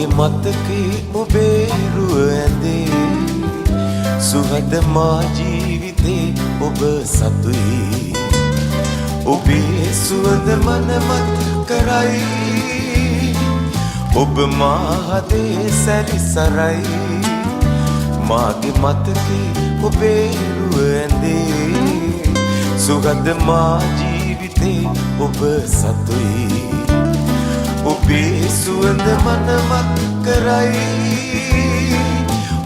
මාගේ මතකේ ඔබේ රුව ඇඳේ සුහද මා ජීවිතේ ඔබ සතුයි ඔබේ සුවඳ මනමත් කරයි ඔබ මා හදේ සැරිසරයි මාගේ මතකේ ඔබේ රුව ඇඳේ සුහද මා ජීවිතේ ඔබ සතුයි ඔබේ සුවඳ මනමත් කරයි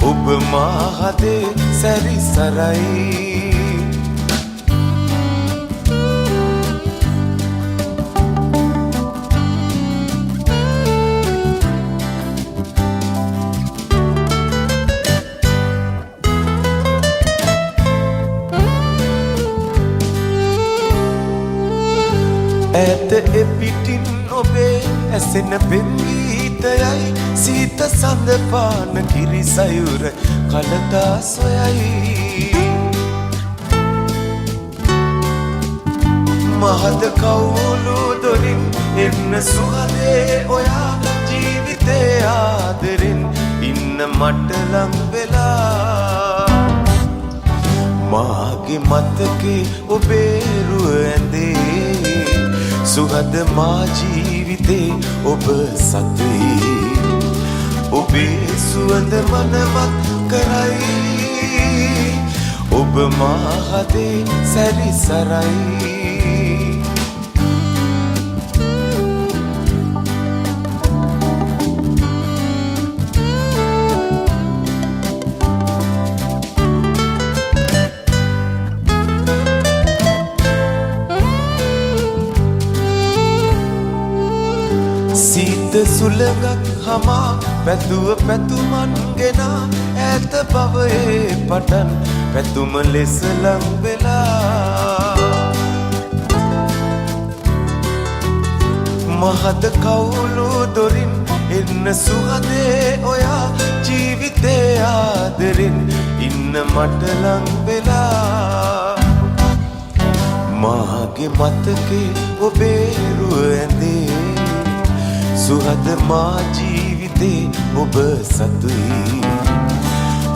ඔබ මා හදේ සැරිසරයි ඇත එපිටින් ඔබේ ඇසෙන පෙම් ගීතයයි සීත සඳ පාන කිරි සයුර කලතා සොයයි මහද කවුළු දොරින් එන්න සුහදේ ඔයා ජීවිතේ ආදරෙන් ඉන්න මට ලං වෙලා මාගේ මතකේ ඔබේ රුව ඇඳේ සුහද මා ජීවිතේ ඔබ සතුයි ඔබේ සුවඳ මනමත් කරයි ඔබ මා හදේ සැරිසරයි සීත සුළඟක් හමා පැතුව පැතුමන් ගෙනා ඈත බවයේ පටන් පැතුම ලෙස ලං වෙලා මහද කවුළු දොරින් එන්න සුහදේ ඔයා ජීවිතේ ආදරෙන් ඉන්න මට ලං වෙලා මාගේ මතකේ ඔබේ රුව ඇඳේ සුහද මා ජීවිතේ ඔබ සතුයි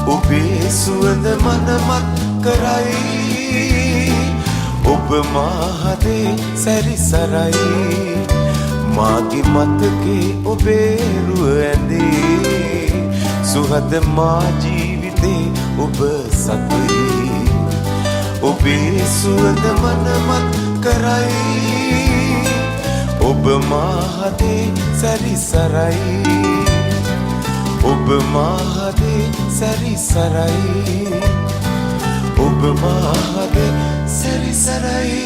ඔබේ සුවඳ මනමත් කරයි ඔබ මා හදේ සැරිසරයි මාගේ මතකේ ඔබේ රුව ඇඳේ සුහද මා ජීවිතේ ඔබ සතුයි ඔබේ සුවඳ මනමත් කරයි ඔබ මා හදේ සැරිසරයි ඔබ මා හදේ සැරිසරයි ඔබ මා හදේ සැරිසරයි